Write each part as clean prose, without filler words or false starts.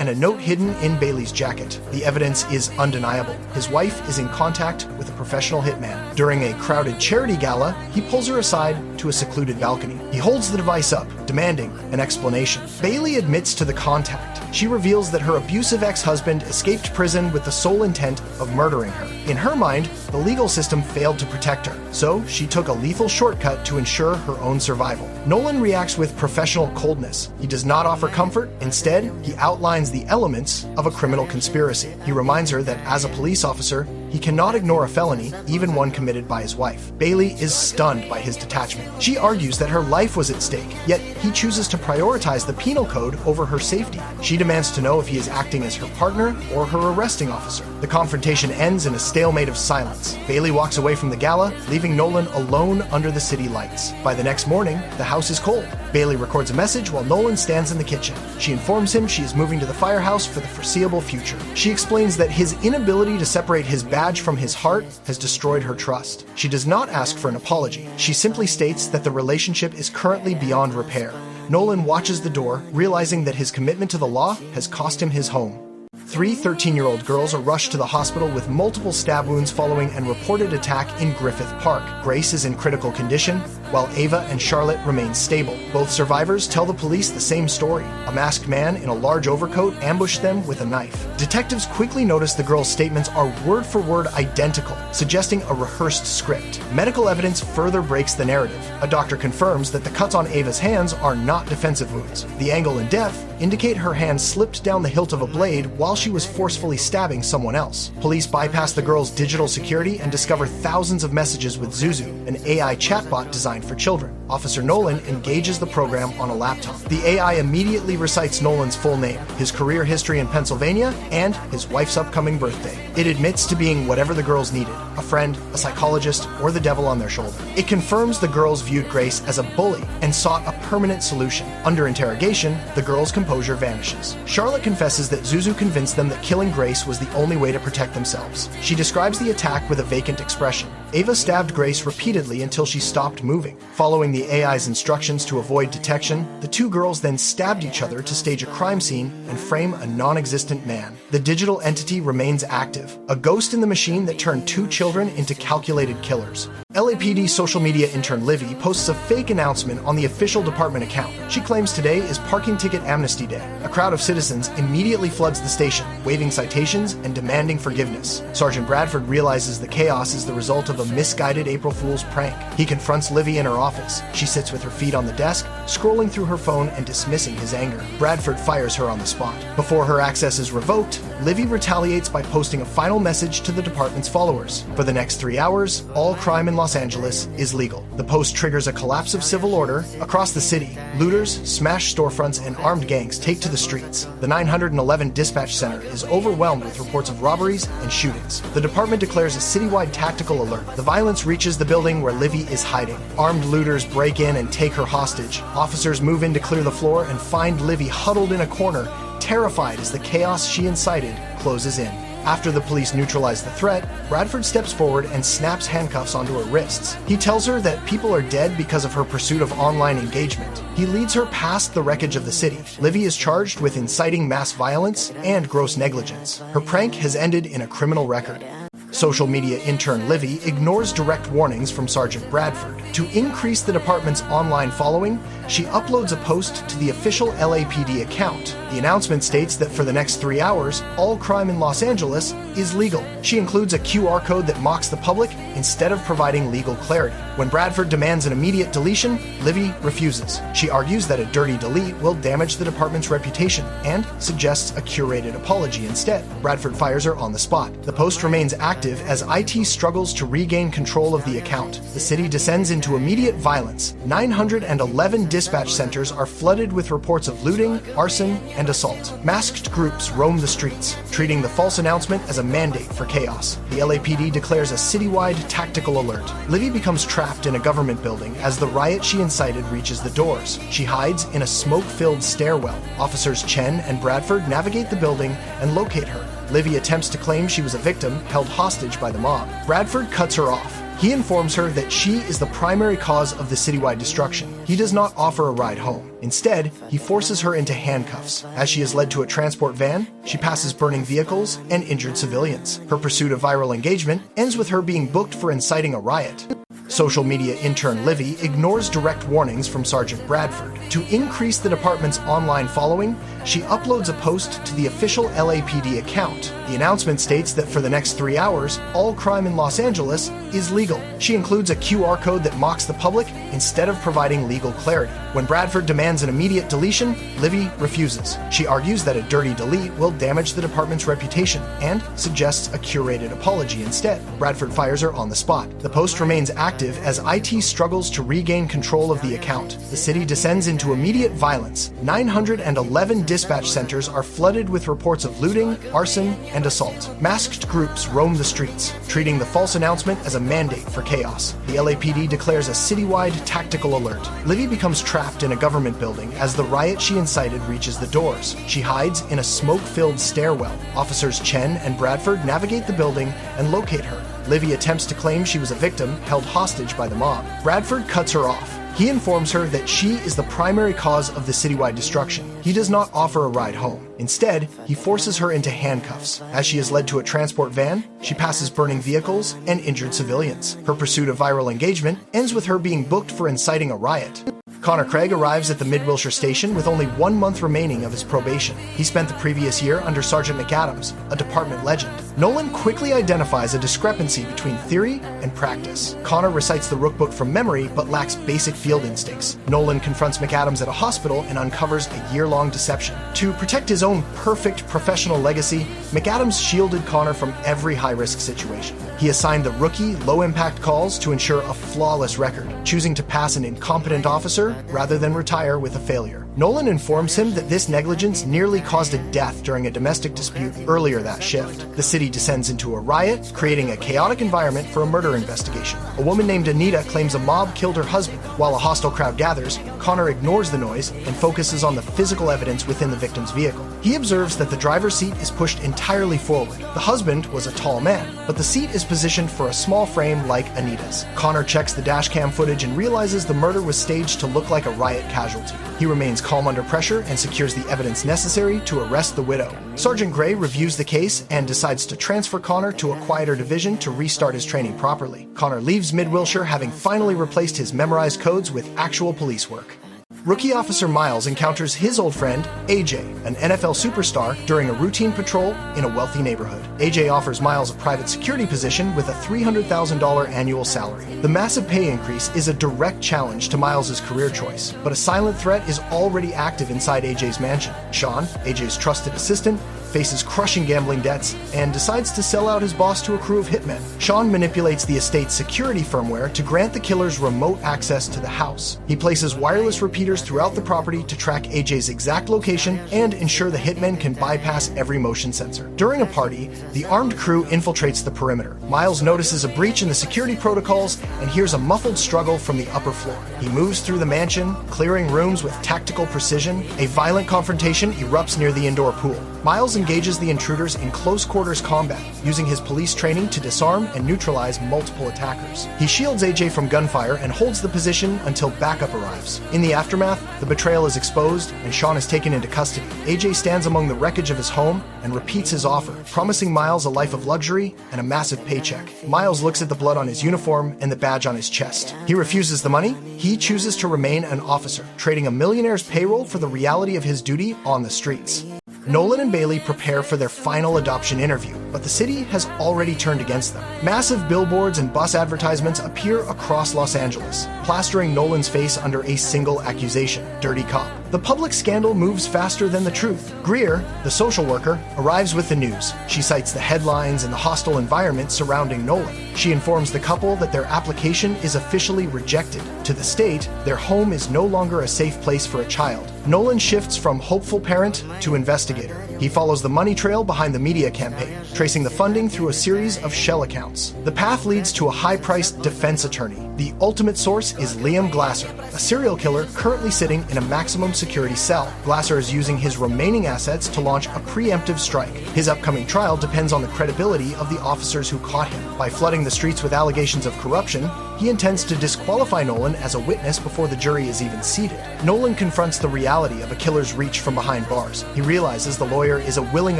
and a note hidden in Bailey's jacket. The evidence is undeniable. His wife is in contact with a professional hitman. During a crowded charity gala, he pulls her aside to a secluded balcony. He holds the device up, demanding an explanation. Bailey admits to the contact. She reveals that her abusive ex-husband escaped prison with the sole intent of murdering her. In her mind, the legal system failed to protect her, so she took a lethal shortcut to ensure her own survival. Nolan reacts with professional coldness. He does not offer comfort. Instead, he outlines the elements of a criminal conspiracy. He reminds her that as a police officer, he cannot ignore a felony, even one committed by his wife. Bailey is stunned by his detachment. She argues that her life was at stake, yet he chooses to prioritize the penal code over her safety. She demands to know if he is acting as her partner or her arresting officer. The confrontation ends in a stalemate of silence. Bailey walks away from the gala, leaving Nolan alone under the city lights. By the next morning, the house is cold. Bailey records a message while Nolan stands in the kitchen. She informs him she is moving to the firehouse for the foreseeable future. She explains that his inability to separate his badge from his heart has destroyed her trust. She does not ask for an apology. She simply states that the relationship is currently beyond repair. Nolan watches the door, realizing that his commitment to the law has cost him his home. 3 13-year-old girls are rushed to the hospital with multiple stab wounds following an reported attack in Griffith Park. Grace is in critical condition, while Ava and Charlotte remain stable. Both survivors tell the police the same story. A masked man in a large overcoat ambushed them with a knife. Detectives quickly notice the girls' statements are word-for-word identical, suggesting a rehearsed script. Medical evidence further breaks the narrative. A doctor confirms that the cuts on Ava's hands are not defensive wounds. The angle and depth indicate her hand slipped down the hilt of a blade while she was forcefully stabbing someone else. Police bypass the girl's digital security and discover thousands of messages with Zuzu, an AI chatbot designed for children. Officer Nolan engages the program on a laptop. The AI immediately recites Nolan's full name, his career history in Pennsylvania, and his wife's upcoming birthday. It admits to being whatever the girls needed, a friend, a psychologist, or the devil on their shoulder. It confirms the girls viewed Grace as a bully and sought a permanent solution. Under interrogation, the girls' composure vanishes. Charlotte confesses that Zuzu convinced them that killing Grace was the only way to protect themselves. She describes the attack with a vacant expression. Ava stabbed Grace repeatedly until she stopped moving. Following the AI's instructions to avoid detection, the two girls then stabbed each other to stage a crime scene and frame a non-existent man. The digital entity remains active, a ghost in the machine that turned 2 children into calculated killers. LAPD social media intern Livy posts a fake announcement on the official department account. She claims today is Parking Ticket Amnesty Day. A crowd of citizens immediately floods the station, waving citations and demanding forgiveness. Sergeant Bradford realizes the chaos is the result of a misguided April Fool's prank. He confronts Livy in her office. She sits with her feet on the desk, scrolling through her phone and dismissing his anger. Bradford fires her on the spot. Before her access is revoked, Livy retaliates by posting a final message to the department's followers. For the next 3 hours, all crime in Los Angeles is legal. The post triggers a collapse of civil order across the city. Looters, smashed storefronts, and armed gangs take to the streets. The 911 dispatch center is overwhelmed with reports of robberies and shootings. The department declares a citywide tactical alert. The violence reaches the building where Livy is hiding. Armed looters break in and take her hostage. Officers move in to clear the floor and find Livy huddled in a corner, terrified as the chaos she incited closes in. After the police neutralize the threat, Bradford steps forward and snaps handcuffs onto her wrists. He tells her that people are dead because of her pursuit of online engagement. He leads her past the wreckage of the city. Livy is charged with inciting mass violence and gross negligence. Her prank has ended in a criminal record. Social media intern Livy ignores direct warnings from Sergeant Bradford. To increase the department's online following, she uploads a post to the official LAPD account. The announcement states that for the next 3 hours, all crime in Los Angeles is legal. She includes a QR code that mocks the public instead of providing legal clarity. When Bradford demands an immediate deletion, Livy refuses. She argues that a dirty delete will damage the department's reputation and suggests a curated apology instead. Bradford fires her on the spot. The post remains active as IT struggles to regain control of the account. The city descends into immediate violence. 911 dispatch centers are flooded with reports of looting, arson, and assault. Masked groups roam the streets, treating the false announcement as a mandate for chaos. The LAPD declares a citywide tactical alert. Livy becomes trapped in a government building as the riot she incited reaches the doors. She hides in a smoke-filled stairwell. Officers Chen and Bradford navigate the building and locate her. Livy attempts to claim she was a victim held hostage by the mob. Bradford cuts her off. He informs her that she is the primary cause of the citywide destruction. He does not offer a ride home. Instead, he forces her into handcuffs. As she is led to a transport van, she passes burning vehicles and injured civilians. Her pursuit of viral engagement ends with her being booked for inciting a riot. Social media intern Livy ignores direct warnings from Sergeant Bradford. To increase the department's online following, she uploads a post to the official LAPD account. The announcement states that for the next 3 hours, all crime in Los Angeles is legal. She includes a QR code that mocks the public instead of providing legal clarity. When Bradford demands an immediate deletion, Livy refuses. She argues that a dirty delete will damage the department's reputation and suggests a curated apology instead. Bradford fires her on the spot. The post remains active as IT struggles to regain control of the account. The city descends into immediate violence. 911 dispatch centers are flooded with reports of looting, arson, and assault. Masked groups roam the streets, treating the false announcement as a mandate for chaos. The LAPD declares a citywide tactical alert. Livy becomes trapped in a government building as the riot she incited reaches the doors. She hides in a smoke-filled stairwell. Officers Chen and Bradford navigate the building and locate her. Livy attempts to claim she was a victim held hostage by the mob. Bradford cuts her off. He informs her that she is the primary cause of the citywide destruction. He does not offer a ride home. Instead, he forces her into handcuffs. As she is led to a transport van, she passes burning vehicles and injured civilians. Her pursuit of viral engagement ends with her being booked for inciting a riot. Connor Craig arrives at the Mid-Wilshire station with only 1 month remaining of his probation. He spent the previous year under Sergeant McAdams, a department legend. Nolan quickly identifies a discrepancy between theory and practice. Connor recites the rookbook from memory but lacks basic field instincts. Nolan confronts McAdams at a hospital and uncovers a year-long deception. To protect his own perfect professional legacy, McAdams shielded Connor from every high-risk situation. He assigned the rookie low-impact calls to ensure a flawless record, choosing to pass an incompetent officer rather than retire with a failure. Nolan informs him that this negligence nearly caused a death during a domestic dispute earlier that shift. The city descends into a riot, creating a chaotic environment for a murder investigation. A woman named Anita claims a mob killed her husband. While a hostile crowd gathers, Connor ignores the noise and focuses on the physical evidence within the victim's vehicle. He observes that the driver's seat is pushed entirely forward. The husband was a tall man, but the seat is positioned for a small frame like Anita's. Connor checks the dashcam footage and realizes the murder was staged to look like a riot casualty. He remains calm under pressure and secures the evidence necessary to arrest the widow. Sergeant Gray reviews the case and decides to transfer Connor to a quieter division to restart his training properly. Connor leaves Mid-Wilshire having finally replaced his memorized codes with actual police work. Rookie Officer Miles encounters his old friend, AJ, an NFL superstar, during a routine patrol in a wealthy neighborhood. AJ offers Miles a private security position with a $300,000 annual salary. The massive pay increase is a direct challenge to Miles' career choice, but a silent threat is already active inside AJ's mansion. Sean, AJ's trusted assistant, faces crushing gambling debts and decides to sell out his boss to a crew of hitmen. Sean manipulates the estate's security firmware to grant the killers remote access to the house. He places wireless repeaters throughout the property to track AJ's exact location and ensure the hitmen can bypass every motion sensor. During a party, the armed crew infiltrates the perimeter. Miles notices a breach in the security protocols and hears a muffled struggle from the upper floor. He moves through the mansion, clearing rooms with tactical precision. A violent confrontation erupts near the indoor pool. Miles engages the intruders in close-quarters combat, using his police training to disarm and neutralize multiple attackers. He shields AJ from gunfire and holds the position until backup arrives. In the aftermath, the betrayal is exposed and Sean is taken into custody. AJ stands among the wreckage of his home and repeats his offer, promising Miles a life of luxury and a massive paycheck. Miles looks at the blood on his uniform and the badge on his chest. He refuses the money. He chooses to remain an officer, trading a millionaire's payroll for the reality of his duty on the streets. Nolan and Bailey prepare for their final adoption interview, but the city has already turned against them. Massive billboards and bus advertisements appear across Los Angeles, plastering Nolan's face under a single accusation: dirty cop. The public scandal moves faster than the truth. Greer, the social worker, arrives with the news. She cites the headlines and the hostile environment surrounding Nolan. She informs the couple that their application is officially rejected. To the state, their home is no longer a safe place for a child. Nolan shifts from hopeful parent to investigator. He follows the money trail behind the media campaign, tracing the funding through a series of shell accounts. The path leads to a high-priced defense attorney. The ultimate source is Liam Glasser, a serial killer currently sitting in a maximum security cell. Glasser is using his remaining assets to launch a preemptive strike. His upcoming trial depends on the credibility of the officers who caught him. By flooding the streets with allegations of corruption, he intends to disqualify Nolan as a witness before the jury is even seated. Nolan confronts the reality of a killer's reach from behind bars. He realizes the lawyer is a willing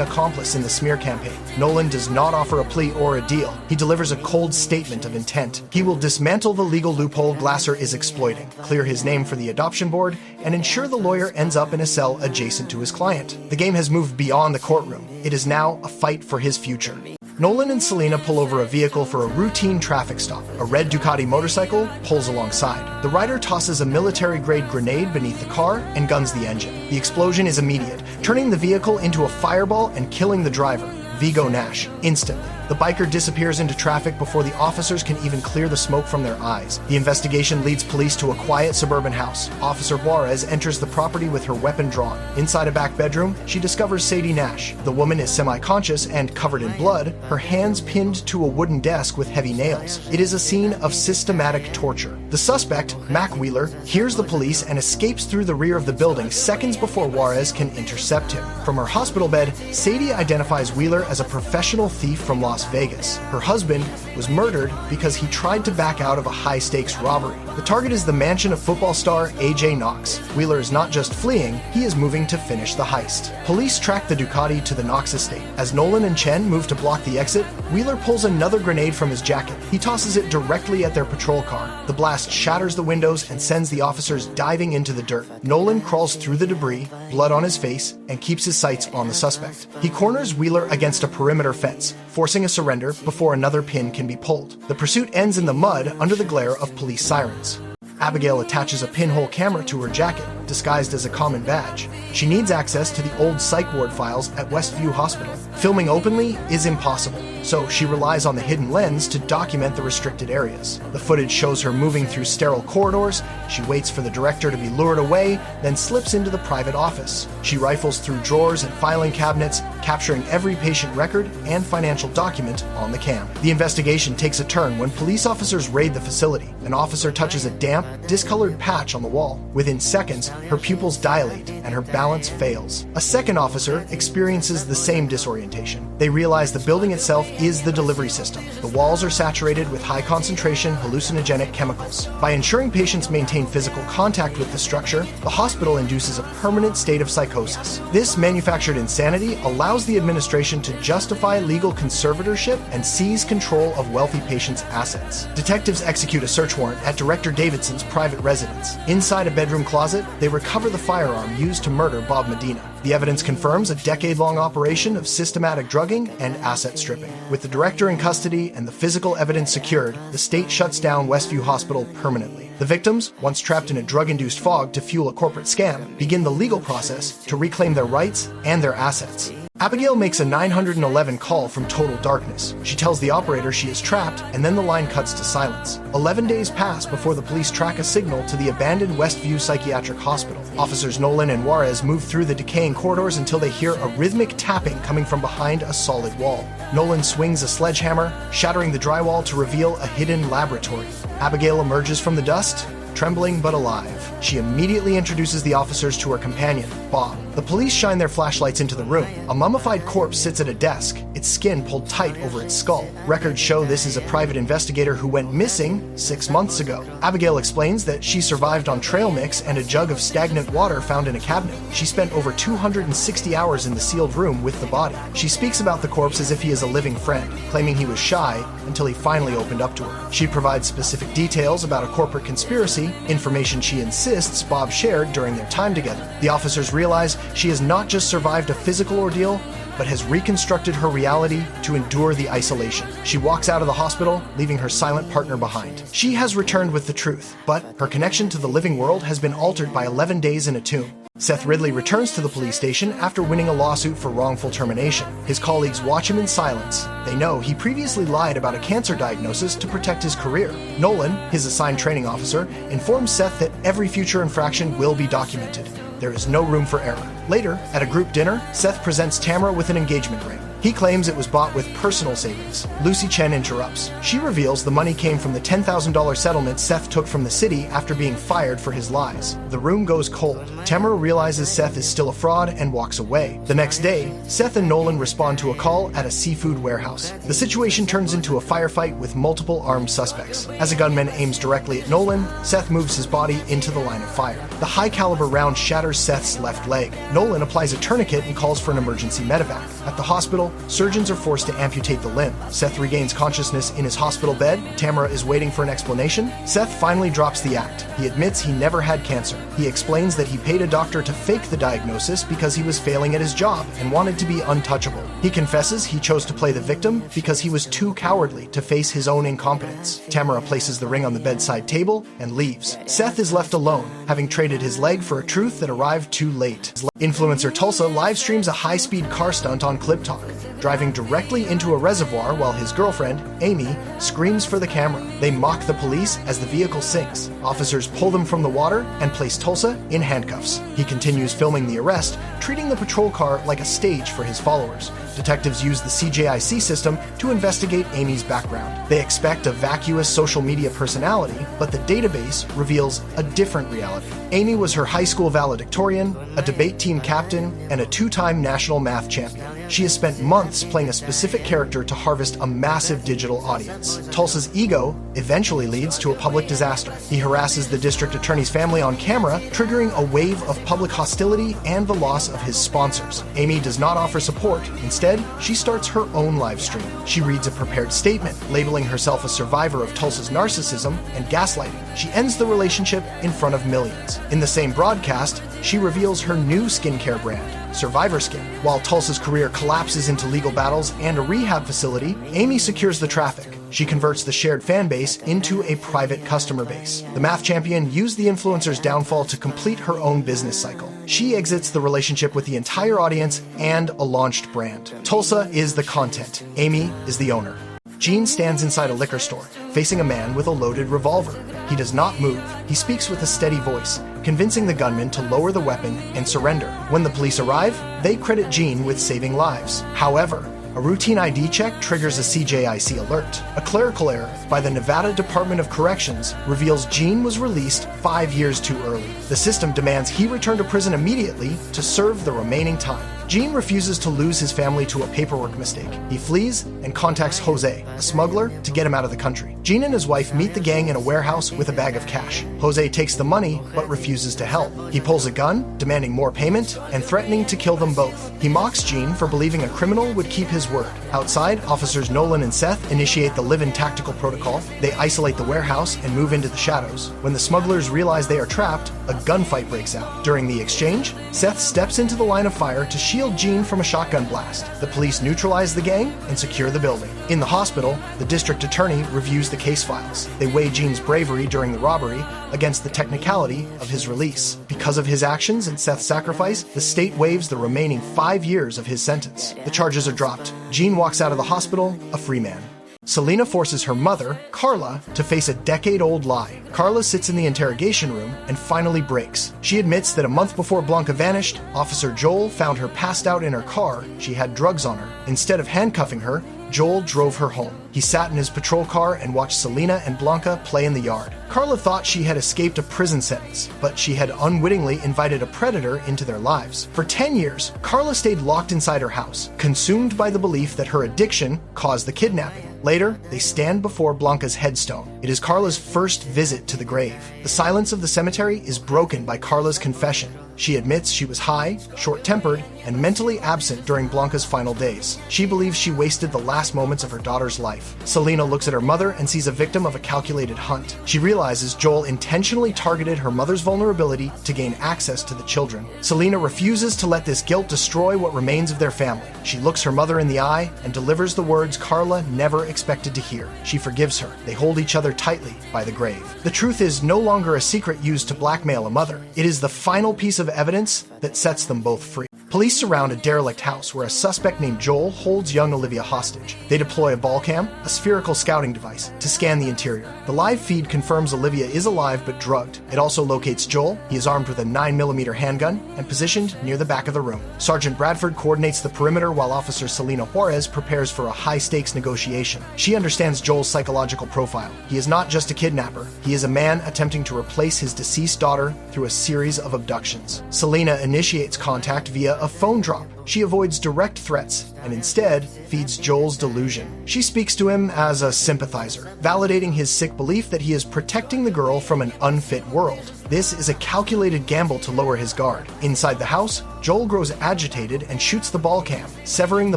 accomplice in the smear campaign. Nolan does not offer a plea or a deal. He delivers a cold statement of intent. He will dismantle the legal loophole Glasser is exploiting, clear his name for the adoption board, and ensure the lawyer ends up in a cell adjacent to his client. The game has moved beyond the courtroom. It is now a fight for his future. Nolan and Selena pull over a vehicle for a routine traffic stop. A red Ducati motorcycle pulls alongside. The rider tosses a military-grade grenade beneath the car and guns the engine. The explosion is immediate, turning the vehicle into a fireball and killing the driver, Vigo Nash, instantly. The biker disappears into traffic before the officers can even clear the smoke from their eyes. The investigation leads police to a quiet suburban house. Officer Juarez enters the property with her weapon drawn. Inside a back bedroom, she discovers Sadie Nash. The woman is semi-conscious and covered in blood, her hands pinned to a wooden desk with heavy nails. It is a scene of systematic torture. The suspect, Mac Wheeler, hears the police and escapes through the rear of the building seconds before Juarez can intercept him. From her hospital bed, Sadie identifies Wheeler as a professional thief from Las Vegas. Her husband was murdered because he tried to back out of a high-stakes robbery. The target is the mansion of football star A.J. Knox. Wheeler is not just fleeing, he is moving to finish the heist. Police track the Ducati to the Knox estate. As Nolan and Chen move to block the exit, Wheeler pulls another grenade from his jacket. He tosses it directly at their patrol car. The blast shatters the windows and sends the officers diving into the dirt. Nolan crawls through the debris, blood on his face, and keeps his sights on the suspect. He corners Wheeler against a perimeter fence, forcing a surrender before another pin can be pulled. The pursuit ends in the mud under the glare of police sirens. Abigail attaches a pinhole camera to her jacket, disguised as a common badge. She needs access to the old psych ward files at Westview Hospital. Filming openly is impossible, so she relies on the hidden lens to document the restricted areas. The footage shows her moving through sterile corridors. She waits for the director to be lured away, then slips into the private office. She rifles through drawers and filing cabinets, capturing every patient record and financial document on the cam. The investigation takes a turn when police officers raid the facility. An officer touches a damp, discolored patch on the wall. Within seconds, her pupils dilate and her balance fails. A second officer experiences the same disorientation. They realize the building itself is the delivery system. The walls are saturated with high-concentration hallucinogenic chemicals. By ensuring patients maintain physical contact with the structure, the hospital induces a permanent state of psychosis. This manufactured insanity allows the administration to justify legal conservatorship and seize control of wealthy patients' assets. Detectives execute a search warrant at Director Davidson's private residence. Inside a bedroom closet, they recover the firearm used to murder Bob Medina. The evidence confirms a decade-long operation of systematic drugging and asset stripping. With the director in custody and the physical evidence secured, the state shuts down Westview Hospital permanently. The victims, once trapped in a drug-induced fog to fuel a corporate scam, begin the legal process to reclaim their rights and their assets. Abigail makes a 911 call from total darkness. She tells the operator she is trapped, and then the line cuts to silence. 11 days pass before the police track a signal to the abandoned Westview Psychiatric Hospital. Officers Nolan and Juarez move through the decaying corridors until they hear a rhythmic tapping coming from behind a solid wall. Nolan swings a sledgehammer, shattering the drywall to reveal a hidden laboratory. Abigail emerges from the dust, trembling but alive. She immediately introduces the officers to her companion, Bob. The police shine their flashlights into the room. A mummified corpse sits at a desk, its skin pulled tight over its skull. Records show this is a private investigator who went missing 6 months ago. Abigail explains that she survived on trail mix and a jug of stagnant water found in a cabinet. She spent over 260 hours in the sealed room with the body. She speaks about the corpse as if he is a living friend, claiming he was shy until he finally opened up to her. She provides specific details about a corporate conspiracy, information she insists Bob shared during their time together. The officers realize she has not just survived a physical ordeal, but has reconstructed her reality to endure the isolation. She walks out of the hospital, leaving her silent partner behind. She has returned with the truth, but her connection to the living world has been altered by 11 days in a tomb. Seth Ridley returns to the police station after winning a lawsuit for wrongful termination. His colleagues watch him in silence. They know he previously lied about a cancer diagnosis to protect his career. Nolan, his assigned training officer, informs Seth that every future infraction will be documented. There is no room for error. Later, at a group dinner, Seth presents Tamara with an engagement ring. He claims it was bought with personal savings. Lucy Chen interrupts. She reveals the money came from the $10,000 settlement Seth took from the city after being fired for his lies. The room goes cold. Tamara realizes Seth is still a fraud and walks away. The next day, Seth and Nolan respond to a call at a seafood warehouse. The situation turns into a firefight with multiple armed suspects. As a gunman aims directly at Nolan, Seth moves his body into the line of fire. The high-caliber round shatters Seth's left leg. Nolan applies a tourniquet and calls for an emergency medevac. At the hospital, surgeons are forced to amputate the limb. Seth regains consciousness in his hospital bed. Tamara is waiting for an explanation. Seth finally drops the act. He admits he never had cancer. He explains that he paid a doctor to fake the diagnosis because he was failing at his job and wanted to be untouchable. He confesses he chose to play the victim because he was too cowardly to face his own incompetence. Tamara places the ring on the bedside table and leaves. Seth is left alone, having traded his leg for a truth that arrived too late. Influencer Tulsa live streams a high-speed car stunt on Clip Talk, driving directly into a reservoir while his girlfriend, Amy, screams for the camera. They mock the police as the vehicle sinks. Officers pull them from the water and place Tulsa in handcuffs. He continues filming the arrest, treating the patrol car like a stage for his followers. Detectives use the CJIC system to investigate Amy's background. They expect a vacuous social media personality, but the database reveals a different reality. Amy was her high school valedictorian, a debate team captain, and a two-time national math champion. She has spent months playing a specific character to harvest a massive digital audience. Tulsa's ego eventually leads to a public disaster. He harasses the district attorney's family on camera, triggering a wave of public hostility and the loss of his sponsors. Amy does not offer support. Instead, she starts her own live stream. She reads a prepared statement, labeling herself a survivor of Tulsa's narcissism and gaslighting. She ends the relationship in front of millions. In the same broadcast, she reveals her new skincare brand, Survivor Skin. While Tulsa's career collapses into legal battles and a rehab facility, Amy secures the traffic. She converts the shared fan base into a private customer base. The math champion used the influencer's downfall to complete her own business cycle. She exits the relationship with the entire audience and a launched brand. Tulsa is the content. Amy is the owner. Gene stands inside a liquor store, facing a man with a loaded revolver. He does not move. He speaks with a steady voice, convincing the gunman to lower the weapon and surrender. When the police arrive, they credit Gene with saving lives. However, a routine ID check triggers a CJIC alert. A clerical error by the Nevada Department of Corrections reveals Gene was released 5 years too early. The system demands he return to prison immediately to serve the remaining time. Gene refuses to lose his family to a paperwork mistake. He flees and contacts Jose, a smuggler, to get him out of the country. Gene and his wife meet the gang in a warehouse with a bag of cash. Jose takes the money, but refuses to help. He pulls a gun, demanding more payment, and threatening to kill them both. He mocks Gene for believing a criminal would keep his word. Outside, officers Nolan and Seth initiate the live-in tactical protocol. They isolate the warehouse and move into the shadows. When the smugglers realize they are trapped, a gunfight breaks out. During the exchange, Seth steps into the line of fire to shield Gene from a shotgun blast. The police neutralize the gang and secure the building. In the hospital, the district attorney reviews the case files. They weigh Gene's bravery during the robbery against the technicality of his release. Because of his actions and Seth's sacrifice, the state waives the remaining 5 years of his sentence. The charges are dropped. Gene walks out of the hospital a free man. Selena forces her mother, Carla, to face a decade-old lie. Carla sits in the interrogation room and finally breaks. She admits that a month before Blanca vanished, Officer Joel found her passed out in her car. She had drugs on her. Instead of handcuffing her, Joel drove her home. He sat in his patrol car and watched Selena and Blanca play in the yard. Carla thought she had escaped a prison sentence, but she had unwittingly invited a predator into their lives. For 10 years, Carla stayed locked inside her house, consumed by the belief that her addiction caused the kidnapping. Later, they stand before Blanca's headstone. It is Carla's first visit to the grave. The silence of the cemetery is broken by Carla's confession. She admits she was high, short-tempered, and mentally absent during Blanca's final days. She believes she wasted the last moments of her daughter's life. Selena looks at her mother and sees a victim of a calculated hunt. She realizes Joel intentionally targeted her mother's vulnerability to gain access to the children. Selena refuses to let this guilt destroy what remains of their family. She looks her mother in the eye and delivers the words Carla never expected to hear. She forgives her. They hold each other tightly by the grave. The truth is no longer a secret used to blackmail a mother. It is the final piece of evidence that sets them both free. Police surround a derelict house where a suspect named Joel holds young Olivia hostage. They deploy a ball cam, a spherical scouting device, to scan the interior. The live feed confirms Olivia is alive but drugged. It also locates Joel. He is armed with a 9mm handgun and positioned near the back of the room. Sergeant Bradford coordinates the perimeter while Officer Selena Juarez prepares for a high-stakes negotiation. She understands Joel's psychological profile. He is not just a kidnapper. He is a man attempting to replace his deceased daughter through a series of abductions. Selena initiates contact via a phone drop. She avoids direct threats and instead feeds Joel's delusion. She speaks to him as a sympathizer, validating his sick belief that he is protecting the girl from an unfit world. This is a calculated gamble to lower his guard. Inside the house, Joel grows agitated and shoots the ball cam, severing the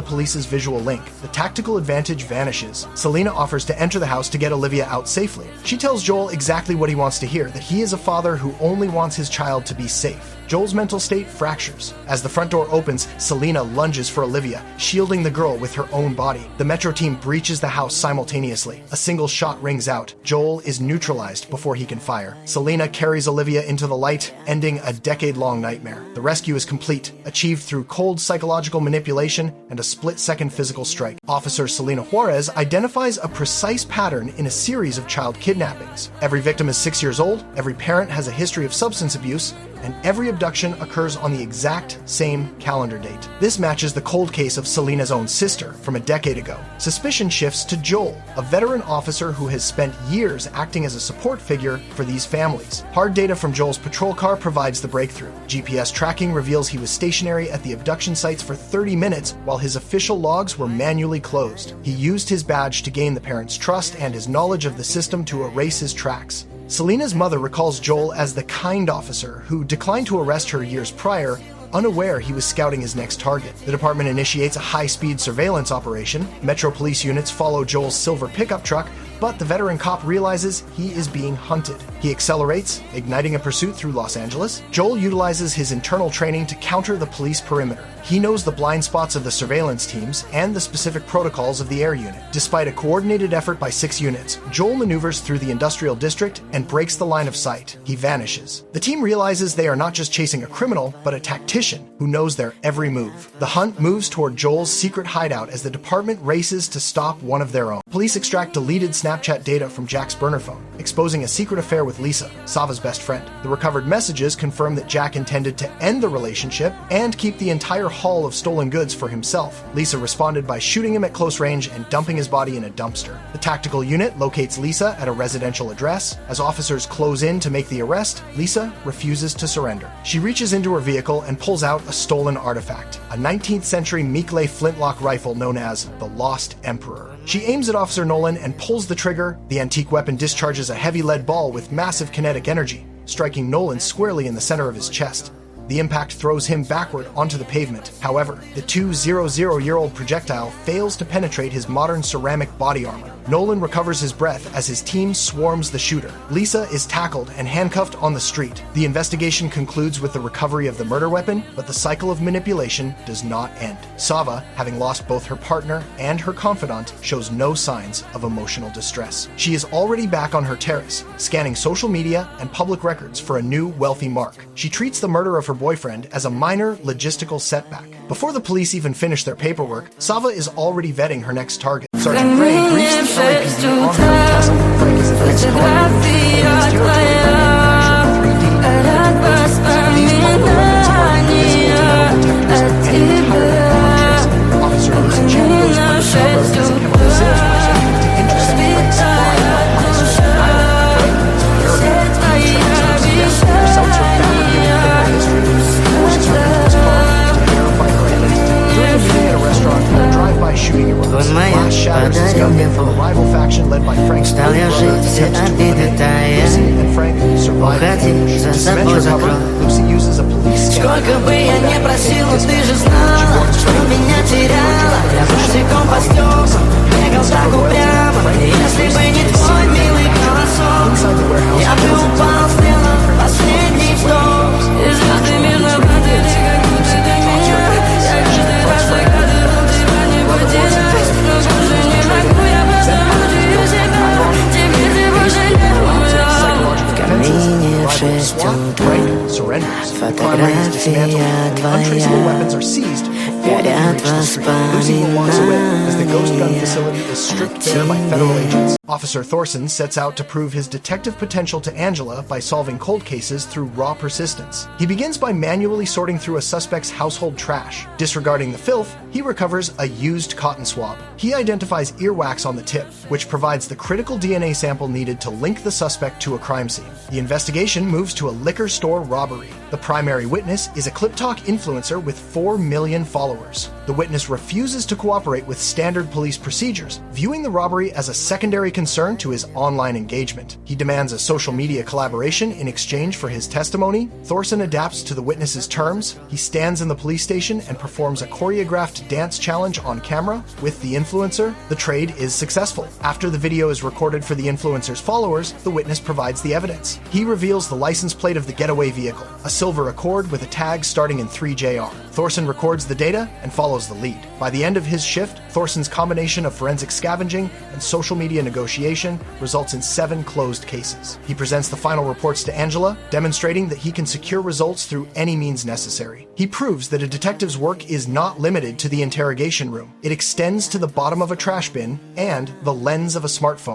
police's visual link. The tactical advantage vanishes. Selena offers to enter the house to get Olivia out safely. She tells Joel exactly what he wants to hear, that he is a father who only wants his child to be safe. Joel's mental state fractures. As the front door opens, Selena lunges for Olivia, shielding the girl with her own body. The Metro team breaches the house simultaneously. A single shot rings out. Joel is neutralized before he can fire. Selena carries Olivia into the light, ending a decade-long nightmare. The rescue is complete, achieved through cold psychological manipulation and a split-second physical strike. Officer Selena Juarez identifies a precise pattern in a series of child kidnappings. Every victim is 6 years old, every parent has a history of substance abuse, and every abduction occurs on the exact same calendar date. This matches the cold case of Selena's own sister from a decade ago. Suspicion shifts to Joel, a veteran officer who has spent years acting as a support figure for these families. Hard data from Joel's patrol car provides the breakthrough. GPS tracking reveals he was stationary at the abduction sites for 30 minutes while his official logs were manually closed. He used his badge to gain the parents' trust and his knowledge of the system to erase his tracks. Selena's mother recalls Joel as the kind officer who declined to arrest her years prior, unaware he was scouting his next target. The department initiates a high-speed surveillance operation. Metro police units follow Joel's silver pickup truck, but the veteran cop realizes he is being hunted. He accelerates, igniting a pursuit through Los Angeles. Joel utilizes his internal training to counter the police perimeter. He knows the blind spots of the surveillance teams and the specific protocols of the air unit. Despite a coordinated effort by 6 units, Joel maneuvers through the industrial district and breaks the line of sight. He vanishes. The team realizes they are not just chasing a criminal, but a tactician who knows their every move. The hunt moves toward Joel's secret hideout as the department races to stop one of their own. Police extract deleted Snapchat data from Jack's burner phone, exposing a secret affair with Lisa, Sava's best friend. The recovered messages confirm that Jack intended to end the relationship and keep the entire haul of stolen goods for himself. Lisa responded by shooting him at close range and dumping his body in a dumpster. The tactical unit locates Lisa at a residential address. As officers close in to make the arrest, Lisa refuses to surrender. She reaches into her vehicle and pulls out a stolen artifact, a 19th century Mikle flintlock rifle known as the Lost Emperor. She aims at Officer Nolan and pulls the trigger. The antique weapon discharges a heavy lead ball with massive kinetic energy, striking Nolan squarely in the center of his chest. The impact throws him backward onto the pavement. However, the 200-year-old projectile fails to penetrate his modern ceramic body armor. Nolan recovers his breath as his team swarms the shooter. Lisa is tackled and handcuffed on the street. The investigation concludes with the recovery of the murder weapon, but the cycle of manipulation does not end. Sava, having lost both her partner and her confidant, shows no signs of emotional distress. She is already back on her terrace, scanning social media and public records for a new wealthy mark. She treats the murder of her boyfriend as a minor logistical setback. Before the police even finish their paperwork, Sava is already vetting her next target. Sergeant Gray briefs the LAPD on her Tesla. Frank is an ex-guard in his territory and captured 3D. These public weapons are invisible to metal detectors and entirely untraceable. Officer Lucy Chen goes undercover as a chemical salesperson to intercept Frank's supply of unassuming dynamite. Frank is terrified. He tracks her to death, sells her fabricated criminal history, forces her into his car to verify her identity. During a meeting at a restaurant, a drive-by shooting erupts. Glass shatters as gunmen from a rival faction led by Frank's older brother attempts to run. Lucy and Frank survive the ambush. To cement her cover, Lucy uses a police scanner. Сколько бы я не просила, ты же знала, что меня теряла. Я босиком по стеклам бегал так упрямо. Если бы не твой милый голосок, я бы упал, сделав последний вдох. И звезды между планеты, как будто до меня. Я каждый раз загадывал, тебя не потерять. Но больше не могу я позволить себя. Теперь ты больше не умрешь. В камине в 6 утра. Фотография твоя traceable weapons are seized before they can reach the street. Lucy will walks away as the ghost gun facility is stripped bare by federal agents. Officer Thorson sets out to prove his detective potential to Angela by solving cold cases through raw persistence. He begins by manually sorting through a suspect's household trash. Disregarding the filth, he recovers a used cotton swab. He identifies earwax on the tip, which provides the critical DNA sample needed to link the suspect to a crime scene. The investigation moves to a liquor store robbery. The primary witness is a ClipTalk influencer with 4 million followers. The witness refuses to cooperate with standard police procedures, viewing the robbery as a secondary concern to his online engagement. He demands a social media collaboration in exchange for his testimony. Thorson adapts to the witness's terms. He stands in the police station and performs a choreographed dance challenge on camera with the influencer. The trade is successful. After the video is recorded for the influencer's followers, the witness provides the evidence. He reveals the license plate of the getaway vehicle, a silver Accord with a tag starting in 3JR. Thorson records the data and follows the lead. By the end of his shift, Thorson's combination of forensic scavenging and social media negotiation results in 7 closed cases. He presents the final reports to Angela, demonstrating that he can secure results through any means necessary. He proves that a detective's work is not limited to the interrogation room. It extends to the bottom of a trash bin and the lens of a smartphone.